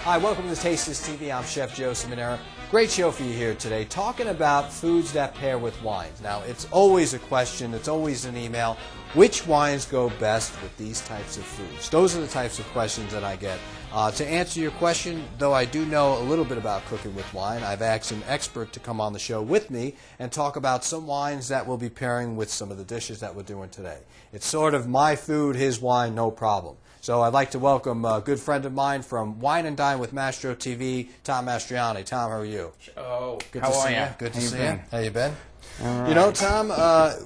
Hi, welcome to Taste This TV. I'm Chef Joe Simonera. Great show for you here today, talking about foods that pair with wines. Now, it's always a question, it's always an email. Which wines go best with these types of foods? Those are the types of questions that I get. To answer your question, though I do know a little bit about cooking with wine, I've asked an expert to come on the show with me and talk about some wines that we'll be pairing with some of the dishes that we're doing today. It's sort of my food, his wine, no problem. So I'd like to welcome a good friend of mine from Wine and Dine with Mastro TV, Tom Mastriani. Tom, how are you? Oh, good how to are see you? Good to how see you you. How you been? All right. You know, Tom,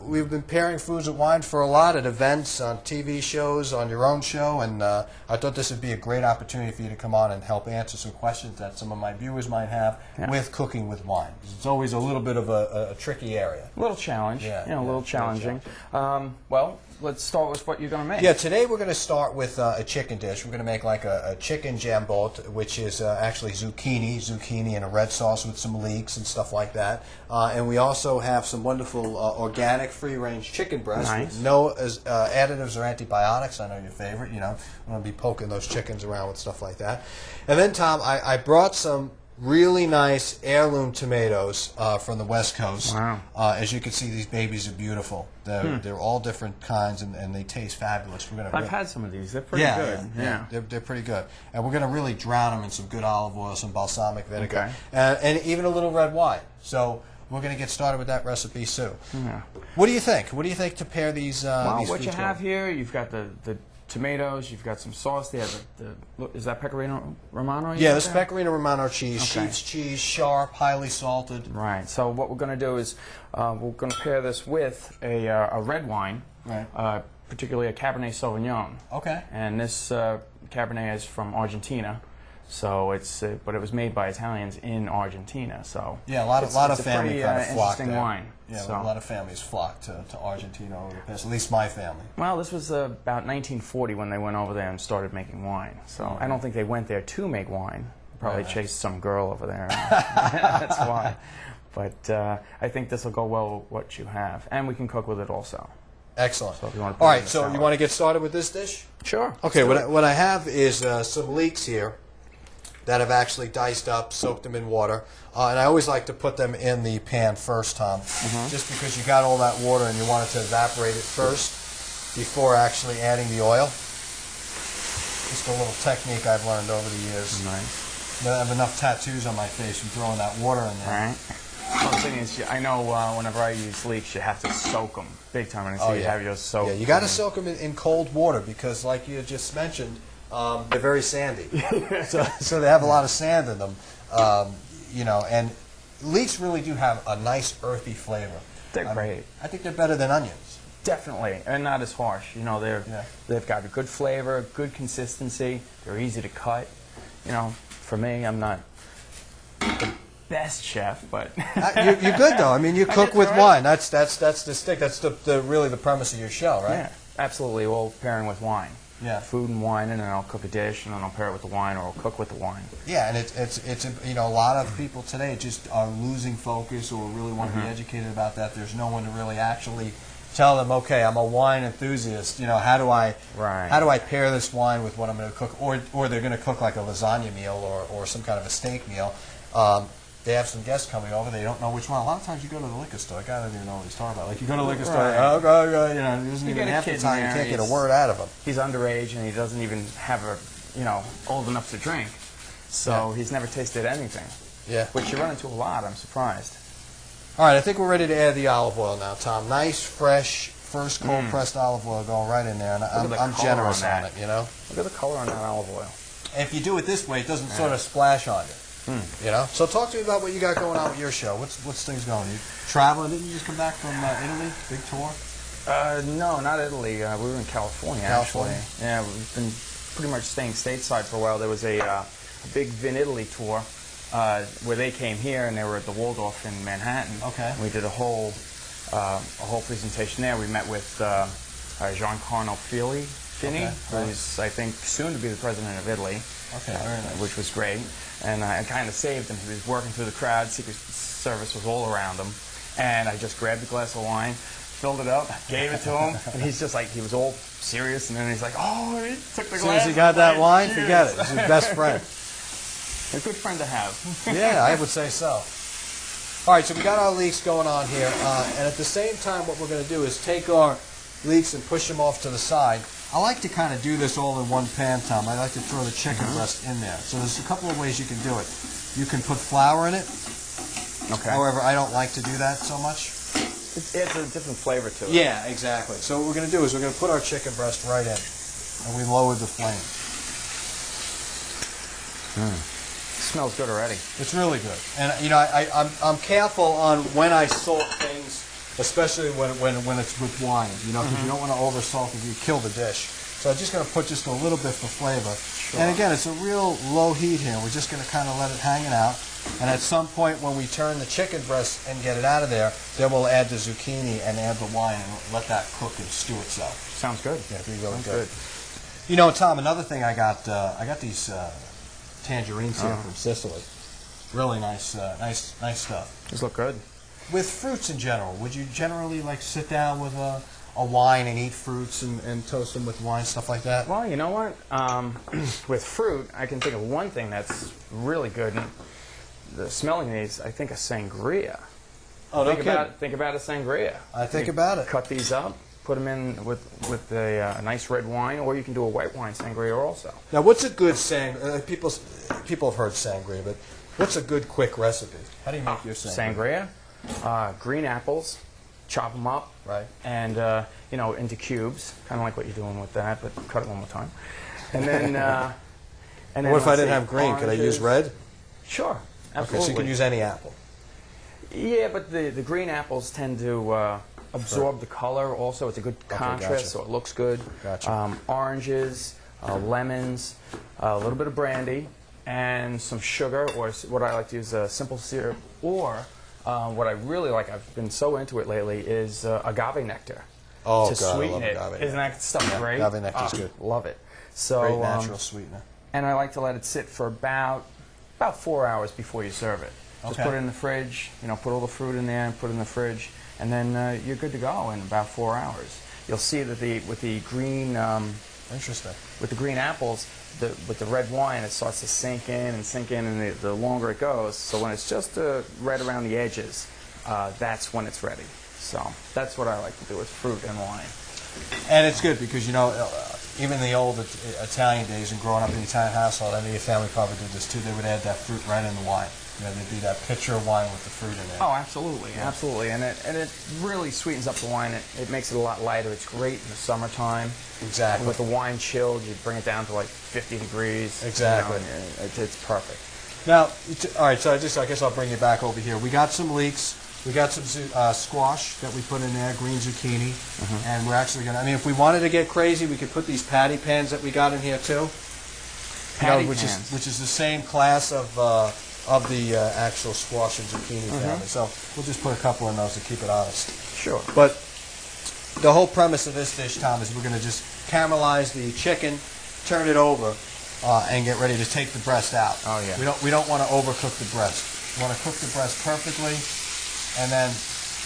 we've been pairing foods with wine for a lot at events, on TV shows, on your own show, and I thought this would be a great opportunity for you to come on and help answer some questions that some of my viewers might have with cooking with wine. It's always a little bit of a tricky area. A little challenge, a little challenging. Well, let's start with what you're going to make. Yeah, today we're going to start with a chicken dish. We're going to make like a chicken jambot, which is actually zucchini in a red sauce with some leeks and stuff like that. And we also have some wonderful organic free-range chicken breast with no additives or antibiotics. I know your favorite. You know, I'm going to be poking those chickens around with stuff like that. And then, Tom, I brought some really nice heirloom tomatoes from the West Coast. Wow. As you can see, these babies are beautiful. They're all different kinds, and they taste fabulous. I've had some of these. They're pretty good. Yeah. They're pretty good. And we're going to really drown them in some good olive oil, some balsamic vinegar, Okay. and even a little red wine. So we're going to get started with that recipe soon. Yeah. What do you think? What do you think to pair these Well, these what foods you have with? here, you've got the tomatoes, you've got some sauce there. Is that Pecorino Romano? Yeah, this Pecorino Romano cheese, Okay. sheep's cheese, sharp, highly salted. Right. So what we're going to do is we're going to pair this with a red wine, Right. particularly a Cabernet Sauvignon. Okay. And this Cabernet is from Argentina. So it's, but it was made by Italians in Argentina. So Yeah, a lot of family pretty, kind of flock interesting there. wine. Yeah, So- a lot of families flock to Argentina over the past. At least my family. Well, this was about 1940 when they went over there and started making wine. So I don't think they went there to make wine. Probably chased some girl over there. That's why. But I think this will go well with what you have, and we can cook with it also. Excellent. So if you want to All put it in right, the so salad. you want to get started with this dish? Sure. Okay, what I have is some leeks here that I've actually diced up, soaked them in water. And I always like to put them in the pan first, Tom, just because you got all that water and you want it to evaporate it first before actually adding the oil. Just a little technique I've learned over the years. Nice. I have enough tattoos on my face from throwing that water in there. All right. Well, the thing is, I know whenever I use leeks, you have to soak them big time. And so you have yours soaked. Yeah, you got to soak them in cold water because, like you just mentioned, they're very sandy. so they have a lot of sand in them. You know, and leeks really do have a nice earthy flavor. They're great. I think they're better than onions. Definitely, and not as harsh. You know, they've got a good flavor, good consistency. They're easy to cut. You know, for me, I'm not the best chef, but You're good though. I mean, you cook with wine. That's the stick. That's really the premise of your show, right? Yeah, absolutely. Well, pairing with wine. Yeah. Food and wine, and then I'll cook a dish, and then I'll pair it with the wine, or I'll cook with the wine. Yeah, and it's you know, a lot of people today just are losing focus or really want to be educated about that. There's no one to really actually tell them, okay, I'm a wine enthusiast. You know, how do I pair this wine with what I'm going to cook? Or they're going to cook like a lasagna meal or some kind of a steak meal. They have some guests coming over. They don't know which one. A lot of times you go to the liquor store. A guy doesn't even know what he's talking about. Like you go to the liquor store, you know, he doesn't even half the time you can't get a word out of him. He's underage and he doesn't even have old enough to drink. So he's never tasted anything. Yeah. Which you run into a lot. I'm surprised. All right, I think we're ready to add the olive oil now, Tom. Nice, fresh, first cold pressed olive oil going right in there, and I'm generous on it. You know. Look at the color on that olive oil. And if you do it this way, it doesn't sort of splash on you. You know. So talk to me about what you got going on with your show. What's things going? You traveling? Didn't you just come back from Italy? Big tour? No, not Italy. We were in California, actually. Yeah, we've been pretty much staying stateside for a while. There was a big Vin Italy tour where they came here and they were at the Waldorf in Manhattan. Okay. We did a whole presentation there. We met with Giancarlo Fini, who's I think soon to be the president of Italy. Okay, very nice. Which was great. And I kind of saved him. He was working through the crowd. Secret Service was all around him. And I just grabbed a glass of wine, filled it up, gave it to him. And he's just like, he was all serious. And then he's like, oh, he took the glass. As soon as he got that wine, forget it. He's his best friend. A good friend to have. Yeah, I would say so. All right, so we got our leeks going on here, and at the same time, what we're going to do is take our leeks and push them off to the side. I like to kind of do this all in one pan, Tom. I like to throw the chicken breast in there. So there's a couple of ways you can do it. You can put flour in it. Okay. However, I don't like to do that so much. It adds a different flavor to it. Yeah, exactly. So what we're going to do is we're going to put our chicken breast right in, and we lower the flame. Smells good already. It's really good. And you know, I'm careful on when I salt things, especially when it's with wine. You know, because you don't want to over salt it, you kill the dish. So I'm just going to put just a little bit for flavor. Sure. And again, it's a real low heat here. We're just going to kind of let it hang it out. And at some point when we turn the chicken breast and get it out of there, then we'll add the zucchini and add the wine and let that cook and stew itself. Sounds good. Yeah, it'd be really Sounds good. You know, Tom, another thing I got these tangerines here from Sicily. Really nice, nice stuff. These look good. With fruits in general, would you generally like sit down with a wine and eat fruits and toast them with wine, stuff like that? Well, you know what? With fruit, I can think of one thing that's really good. And smelling these, I think a sangria. Oh, no kidding. Think about a sangria. I think about it. Cut these up, put them in with a nice red wine, or you can do a white wine sangria also. Now, what's a good people have heard sangria, but what's a good quick recipe? How do you make your sangria? Green apples, chop them up, right, and you know, into cubes, kind of like what you're doing with that, but cut it one more time. And then, and then what if I didn't have green? Could I use red? Sure, absolutely. Okay, so you can use any apple. Yeah, but the green apples tend to absorb the color. Also, it's a good contrast, gotcha. so it looks good. Gotcha. Oranges, lemons, a little bit of brandy, and some sugar, or what I like to use, simple syrup, or what I really like, I've been so into it lately, is agave nectar. Oh, to God, sweeten I it. love agave. Isn't that stuff great? Agave nectar is good. Love it. So, Great natural sweetener. And I like to let it sit for about 4 hours before you serve it. Just Okay. put it in the fridge, you know, put all the fruit in there and put it in the fridge, and then you're good to go in about 4 hours. You'll see that with the green Interesting. with the green apples, with the red wine, it starts to sink in, and the longer it goes. So when it's just right around the edges, that's when it's ready. So that's what I like to do with fruit and wine. And it's good because, you know, even in the old Italian days and growing up in the Italian household, I know your family probably did this too, they would add that fruit right in the wine. You know, there'd be that pitcher of wine with the fruit in it. Oh, absolutely, absolutely. And it really sweetens up the wine. It makes it a lot lighter. It's great in the summertime. Exactly. With the wine chilled, you bring it down to like 50 degrees. Exactly. You know, it's perfect. Now, all right, so I guess I'll bring you back over here. We got some leeks. We got some squash that we put in there, green zucchini, and we're actually going to, I mean, if we wanted to get crazy, we could put these patty pans that we got in here too. Patty which pans. Which is the same class of the actual squash and zucchini family. So we'll just put a couple in those to keep it honest. Sure. But the whole premise of this dish, Tom, is we're going to just caramelize the chicken, turn it over, and get ready to take the breast out. Oh, yeah. We don't want to overcook the breast. We want to cook the breast perfectly, and then,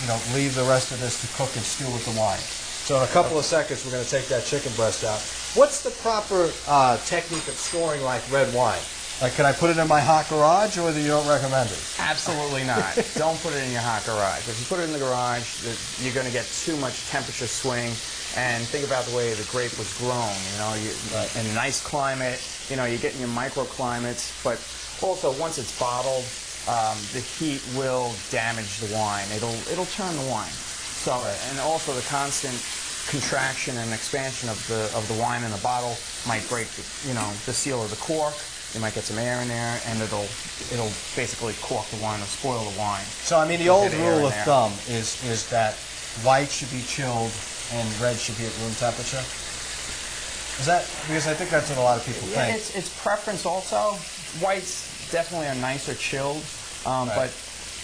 you know, leave the rest of this to cook and stew with the wine. So in a couple of seconds, we're going to take that chicken breast out. What's the proper technique of storing like red wine? Like, can I put it in my hot garage, or you don't recommend it? Absolutely not. Don't put it in your hot garage. If you put it in the garage, you're going to get too much temperature swing. And think about the way the grape was grown. You know, in a nice climate, you know, you're getting your microclimates. But also, once it's bottled, the heat will damage the wine. It'll turn the wine. So, and also the constant contraction and expansion of the wine in the bottle might break, you know, the seal of the cork. You might get some air in there, and it'll basically cork the wine or spoil the wine. So, I mean, the old rule of thumb is that white should be chilled and red should be at room temperature. Is that, because I think that's what a lot of people think. It's preference also. Whites definitely are nicer chilled, but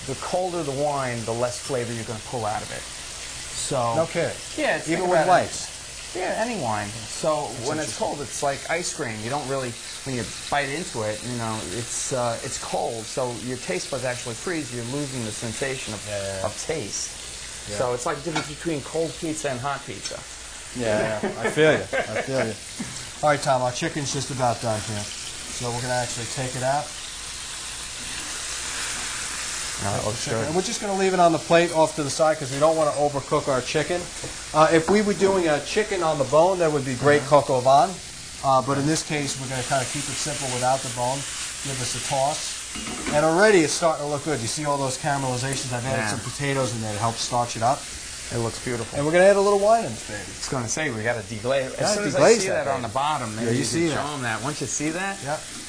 the colder the wine, the less flavor you're going to pull out of it. So no kidding. Yeah, even with whites. Yeah, any wine. So when it's cold, it's like ice cream. You don't really, when you bite into it, you know, it's cold. So your taste buds actually freeze. You're losing the sensation of taste. Yeah. So it's like the difference between cold pizza and hot pizza. Yeah, I feel you. I feel you. All right, Tom, our chicken's just about done here. So we're going to actually take it out. That looks good. And we're just going to leave it on the plate off to the side because we don't want to overcook our chicken. If we were doing a chicken on the bone, that would be great coq au vin. But in this case, we're going to kind of keep it simple without the bone. Give us a toss. And already it's starting to look good. You see all those caramelizations? I've added some potatoes in there to help starch it up. It looks beautiful. And we're going to add a little wine in this baby. I was going to say, we got to deglaze. As soon as I see that on the bottom, maybe you see show them that. Once you see that,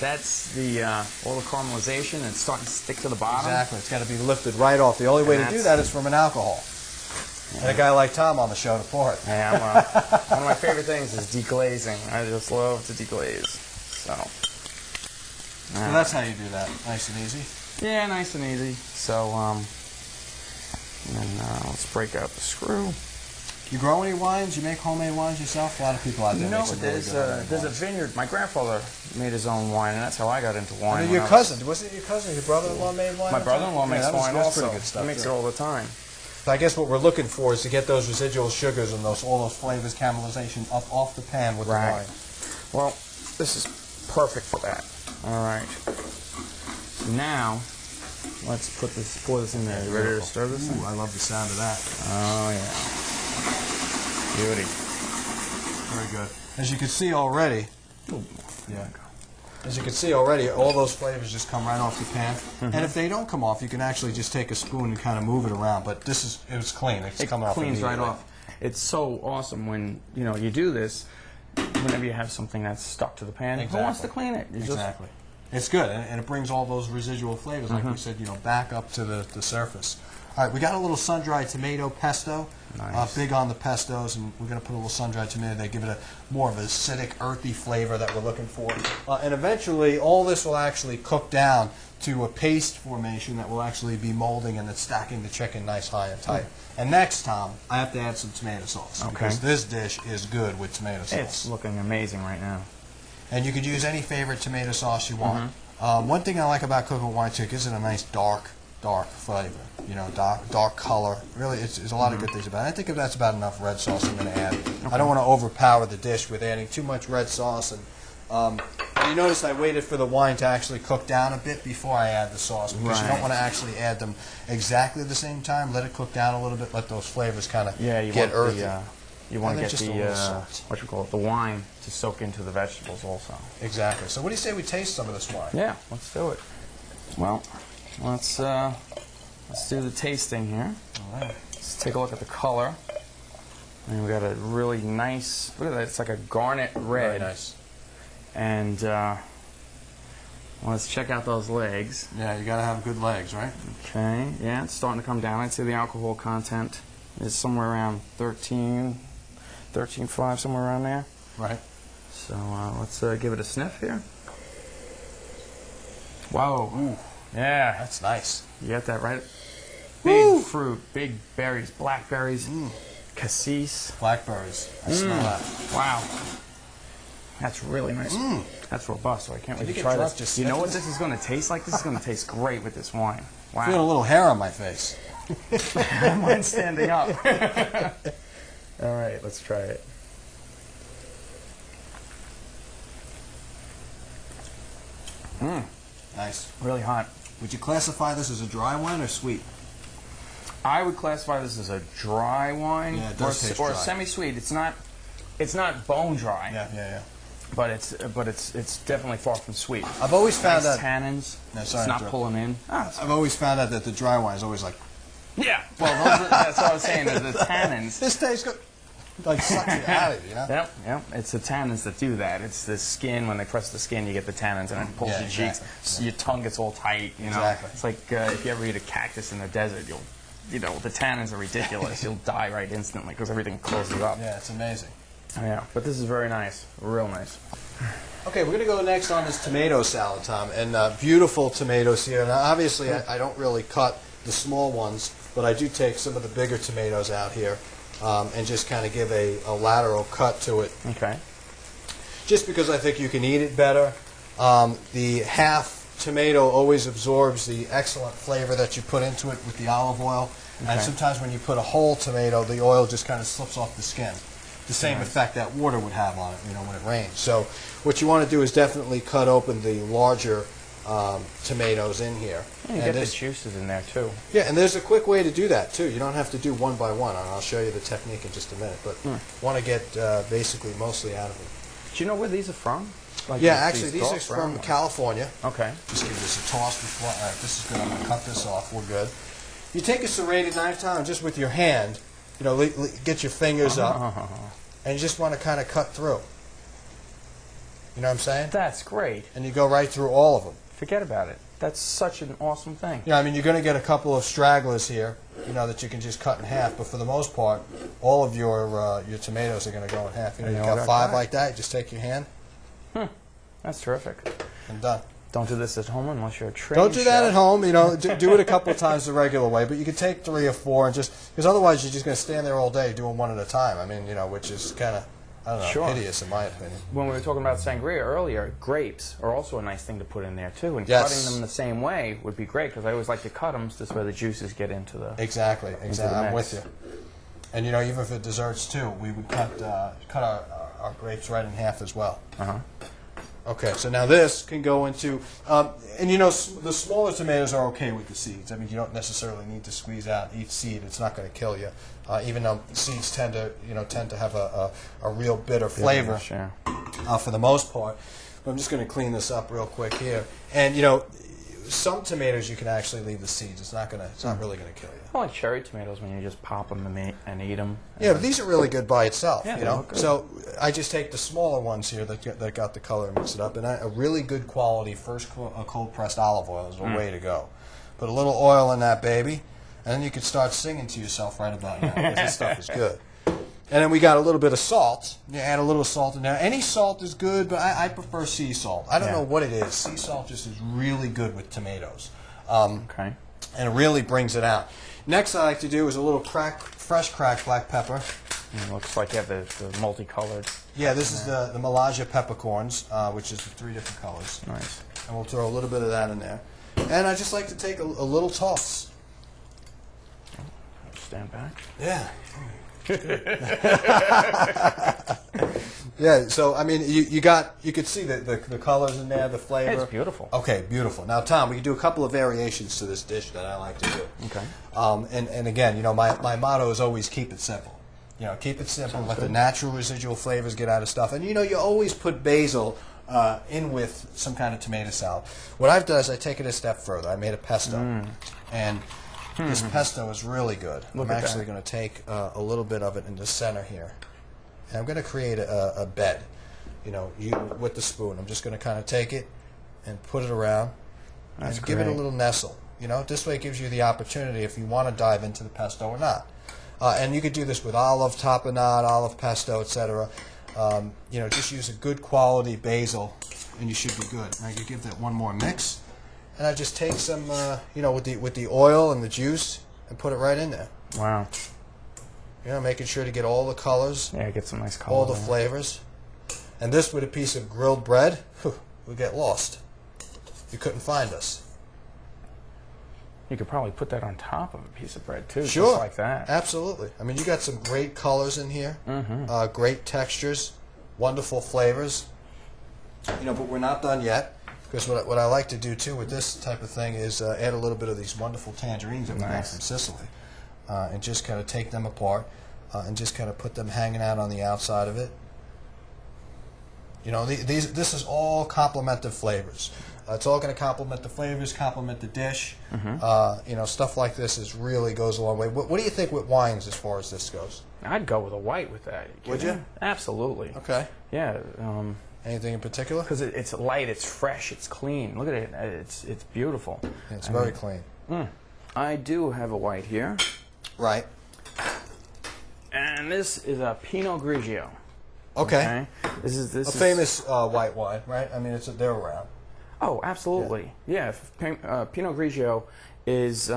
that's the all the caramelization, and it's starting to stick to the bottom. Exactly. It's got to be lifted right off. The only way to do that is from an alcohol. And a guy like Tom on the show to pour it. Yeah, one of my favorite things is deglazing. I just love to deglaze. So that's how you do that. Nice and easy. Yeah, nice and easy. So, and then let's break out the screw. You grow any wines? You make homemade wines yourself? A lot of people out there make some really good there's a vineyard. My grandfather made his own wine, and that's how I got into wine. Your cousin, was it your cousin? Your brother-in-law made wine? My brother-in-law makes wine also. Pretty good stuff, he makes it all the time. So I guess what we're looking for is to get those residual sugars and all those flavors, caramelization up off the pan with the wine. Well, this is perfect for that. All right. Now, let's pour this in there. You ready to stir this? Ooh, I love the sound of that. Oh yeah. Beauty. Very good. As you can see already, as you can see already, all those flavors just come right off the pan. And if they don't come off, you can actually just take a spoon and kind of move it around. But it's clean. It's coming off. It cleans right off. It's so awesome when you do this. Whenever you have something that's stuck to the pan, who wants to clean it? Exactly. It's good, and it brings all those residual flavors, like we said, back up to the surface. All right, we got a little sun-dried tomato pesto. Nice. Big on the pestos, and we're going to put a little sun-dried tomato. They give it more of an acidic, earthy flavor that we're looking for. And eventually, all this will actually cook down to a paste formation that will actually be molding and then stacking the chicken nice, high, and tight. And next, Tom, I have to add some tomato sauce because this dish is good with tomato sauce. It's looking amazing right now. And you could use any favorite tomato sauce you want. One thing I like about cooking with wine too, it gives it a nice dark flavor. Dark color. Really, there's a lot of good things about it. I think if that's about enough red sauce I'm going to add. I don't want to overpower the dish with adding too much red sauce. And you notice I waited for the wine to actually cook down a bit before I add the sauce because you don't want to actually add them exactly at the same time. Let it cook down a little bit. Let those flavors kind of get earthy. You want to get the wine to soak into the vegetables also. Exactly. So what do you say we taste some of this wine? Yeah, let's do it. Well, let's do the tasting here. All right. Let's take a look at the color. And we got a really nice, look at that, it's like a garnet red. Very nice. And let's check out those legs. Yeah, you got to have good legs, right? Okay, yeah, it's starting to come down. I'd say the alcohol content is somewhere around 13.5, somewhere around there. Right. So let's give it a sniff here. Whoa. Ooh. Yeah. That's nice. You got that right? Big fruit, big berries, blackberries, cassis. Blackberries. I smell that. Wow. That's really nice. That's robust, so I can't wait to try this. You know what this is going to taste like? This is going to taste great with this wine. Wow. I feel a little hair on my face. Mine's standing up. All right, let's try it. Nice. Really hot. Would you classify this as a dry wine or sweet? I would classify this as a dry wine, or a semi-sweet. It's not bone dry. Yeah. But it's definitely far from sweet. I've always found that tannins. It's not pulling in. I've always found out that the dry wine is always like. Yeah. Well, that's what I was saying. The tannins. This tastes good. Like sucks you out of it, you know? Yep. It's the tannins that do that. It's the skin. When they press the skin, you get the tannins, and it pulls your cheeks. So your tongue gets all tight. You know. Exactly. It's like if you ever eat a cactus in the desert, the tannins are ridiculous. You'll die right instantly because everything closes up. Yeah, it's amazing. Yeah, but this is very nice, real nice. Okay, we're going to go next on this tomato salad, Tom, and beautiful tomatoes here. Now, obviously, I don't really cut the small ones, but I do take some of the bigger tomatoes out here and just kind of give a lateral cut to it. Okay. Just because I think you can eat it better. The half tomato always absorbs the excellent flavor that you put into it with the olive oil, and sometimes when you put a whole tomato, the oil just kind of slips off the skin. The same effect that water would have on it, when it rains. So what you want to do is definitely cut open the larger tomatoes in here. And you get the juices in there too. Yeah, and there's a quick way to do that too. You don't have to do one by one, and I'll show you the technique in just a minute. But want to get basically mostly out of them. Do you know where these are from? Like Yeah, actually, these are from California. Okay. Just give this a toss before. All right, this is good. I'm going to cut this off. We're good. You take a serrated knife, Tom, and just with your hand, you know, get your fingers up, and you just want to kind of cut through. You know what I'm saying? That's great. And you go right through all of them. Forget about it. That's such an awesome thing. Yeah, I mean, you're going to get a couple of stragglers here, you know, that you can just cut in half. But for the most part, all of your tomatoes are going to go in half. You know, you've got 5 like that. You just take your hand. That's terrific. And done. Don't do this at home unless you're a trained Don't do that chef. at home. You know, do it a couple of times the regular way. But you can take 3 or 4 and just, because otherwise you're just going to stand there all day doing one at a time. I mean, you know, which is kind of, I don't know, hideous in my opinion. When we were talking about sangria earlier, grapes are also a nice thing to put in there too. And Yes. cutting them the same way would be great because I always like to cut them this way the juices get into the Exactly. the I'm mix. with you. And you know, even for desserts too, we would cut our grapes right in half as well. Okay, so now this can go into, and you know, the smaller tomatoes are okay with the seeds. I mean, you don't necessarily need to squeeze out each seed; it's not going to kill you. Even though seeds tend to have a real bitter flavor for the most part. But I'm just going to clean this up real quick here. And you know, some tomatoes you can actually leave the seeds. It's not really going to kill you. I like cherry tomatoes when you just pop them and eat them. Yeah, but these are really good by itself. Yeah, you know, so I just take the smaller ones here that got the color and mix it up, and a really good quality first cold pressed olive oil is the way to go. Put a little oil in that baby, and then you can start singing to yourself right about now because this stuff is good. And then we got a little bit of salt. You add a little salt in there. Any salt is good, but I prefer sea salt. I don't know what it is. Sea salt just is really good with tomatoes. Okay. And it really brings it out. Next I like to do is a little fresh cracked black pepper. It looks like you have the multicolored. Yeah, this is the Malaysia peppercorns, which is the 3 different colors. Nice. And we'll throw a little bit of that in there. And I just like to take a little toss. Stand back. Yeah. Yeah, so I mean, you could see the colors in there, the flavor. It's beautiful. Okay, beautiful. Now, Tom, we can do a couple of variations to this dish that I like to do. Okay. And again, you know, my motto is always keep it simple. You know, keep it simple. Let the natural residual flavors get out of stuff. And you know, you always put basil in with some kind of tomato salad. What I've done is I take it a step further. I made a pesto, and this pesto is really good. I'm actually going to take a little bit of it in the center here. And I'm going to create a bed, you know, with the spoon. I'm just going to kind of take it and put it around and give it a little nestle. You know, this way it gives you the opportunity if you want to dive into the pesto or not. And you could do this with olive tapenade, olive pesto, etc. You know, just use a good quality basil and you should be good. Now you give that one more mix. And I just take some, you know, with the oil and the juice and put it right in there. Wow. You know, making sure to get all the colors. Yeah, get some nice color. All the flavors. And this with a piece of grilled bread, we get lost. You couldn't find us. You could probably put that on top of a piece of bread too, Sure. just like that. Absolutely. I mean, you got some great colors in here, great textures, wonderful flavors. You know, but we're not done yet. Because what I like to do too with this type of thing is add a little bit of these wonderful tangerines that we got from Sicily. And just kind of take them apart and just kind of put them hanging out on the outside of it. You know, this is all complementive flavors. It's all going to complement the flavors, complement the dish. You know, stuff like this really goes a long way. What do you think with wines as far as this goes? I'd go with a white with that. Would you? Absolutely. Okay. Yeah. Anything in particular? Because it's light, it's fresh, it's clean. Look at it. It's beautiful. Yeah, it's very clean. I do have a white here. Right. And this is a Pinot Grigio. Okay. This is famous white wine, right? I mean, they're around. Oh, absolutely. Yeah. Pinot Grigio is.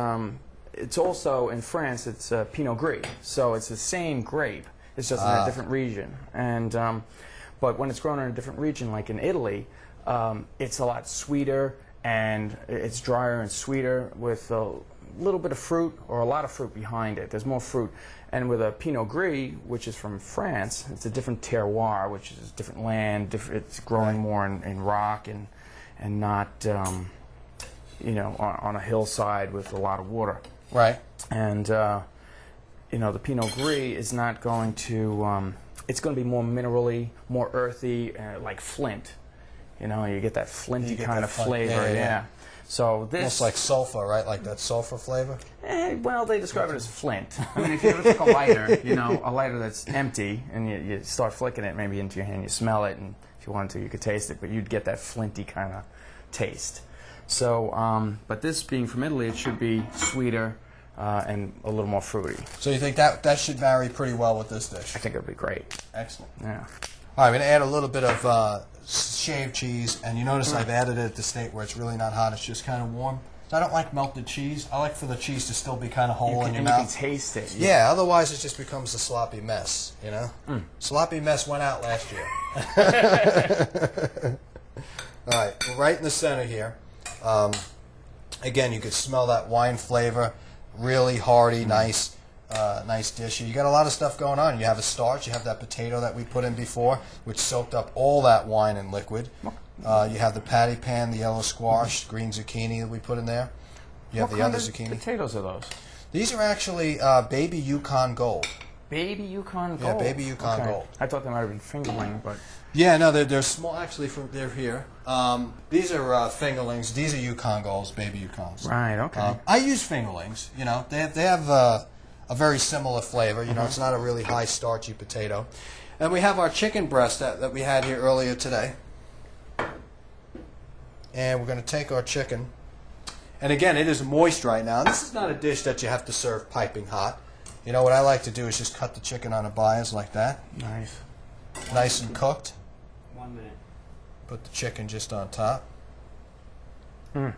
It's also in France. It's Pinot Gris, so it's the same grape. It's just in a different region. And but when it's grown in a different region, like in Italy, it's a lot sweeter and it's drier and sweeter with a little bit of fruit or a lot of fruit behind it. There's more fruit. And with a Pinot Gris, which is from France, it's a different terroir, which is different land. It's growing more in rock and not you know, on a hillside with a lot of water. Right. And you know, the Pinot Gris is not going to. It's going to be more minerally, more earthy, like flint. You know, you get that flinty kind of flavor. Yeah. So this almost like sulfur, right? Like that sulfur flavor. Well, they describe it as flint. I mean, if you look a lighter, you know, a lighter that's empty, and you start flicking it maybe into your hand, you smell it, and if you wanted to, you could taste it, but you'd get that flinty kind of taste. So, but this being from Italy, it should be sweeter and a little more fruity. So you think that should marry pretty well with this dish? I think it would be great. Excellent. Yeah. All right, I'm going to add a little bit of shaved cheese, and you notice I've added it at the state where it's really not hot, it's just kind of warm. So I don't like melted cheese. I like for the cheese to still be kind of whole in your mouth. You can taste it. Yeah, otherwise it just becomes a sloppy mess, you know? Sloppy mess went out last year. All right, we're right in the center here. Again, you could smell that wine flavor, really hearty, nice dish. You got a lot of stuff going on. You have a starch. You have that potato that we put in before, which soaked up all that wine and liquid. You have the patty pan, the yellow squash, green zucchini that we put in there. You have the other zucchini. What potatoes are those? These are actually baby Yukon Gold. Baby Yukon Gold? Yeah, baby Yukon Gold. I thought they might have been fingerling, but... Yeah, no, they're small. Actually, they're here. These are fingerlings. These are Yukon Golds, baby Yukons. Right, okay. I use fingerlings. You know, they have a very similar flavor. You know, it's not a really high starchy potato. And we have our chicken breast that we had here earlier today. And we're going to take our chicken. And again, it is moist right now. And this is not a dish that you have to serve piping hot. You know, what I like to do is just cut the chicken on a bias like that. Nice. Nice and cooked. 1 minute. Put the chicken just on top. You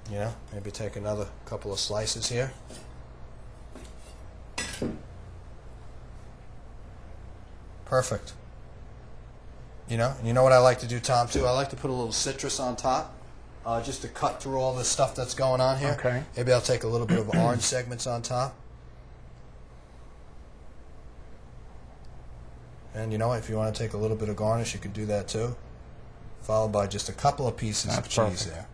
know, maybe take another couple of slices here. Perfect. You know, and you know what I like to do, Tom, too? I like to put a little citrus on top, just to cut through all the stuff that's going on here. Okay. Maybe I'll take a little bit of orange segments on top. And you know what? If you want to take a little bit of garnish, you could do that too. Followed by just a couple of pieces of cheese there.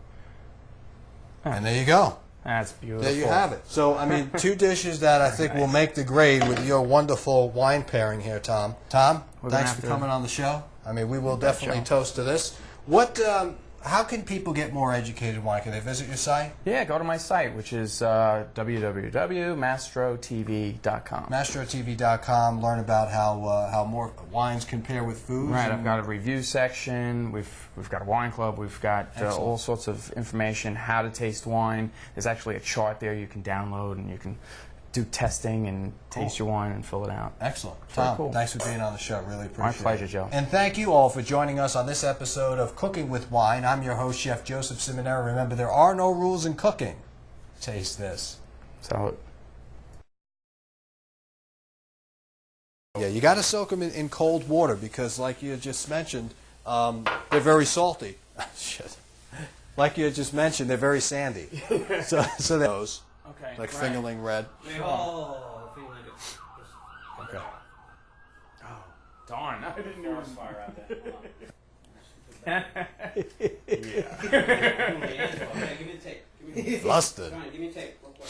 And there you go. That's beautiful. There you have it. So, I mean, two dishes that I think will make the grade with your wonderful wine pairing here, Tom. Tom, thanks for coming on the show. I mean, we will definitely toast to this. What? How can people get more educated wine? Can they visit your site? Yeah, go to my site, which is www.mastrotv.com. Mastrotv.com. Learn about how more wines compare with foods. Right, I've got a review section. We've got a wine club. We've got all sorts of information, how to taste wine. There's actually a chart there you can download, and you can do testing and taste your wine and fill it out. Excellent. Tom, cool. Thanks for being on the show. Really appreciate it. My pleasure, Joe. And thank you all for joining us on this episode of Cooking with Wine. I'm your host, Chef Joseph Simonera. Remember, there are no rules in cooking. Taste this. Salud. Yeah, you got to soak them in cold water because, like you just mentioned, they're very salty. Shit. Like you just mentioned, they're very sandy. so those. Okay. Like fingerling red. Oh, fingerling. Okay. Oh, darn. I didn't know. Fire out there. Yeah. Okay, give me the tape. Flustered. Give me the tape. Real quick.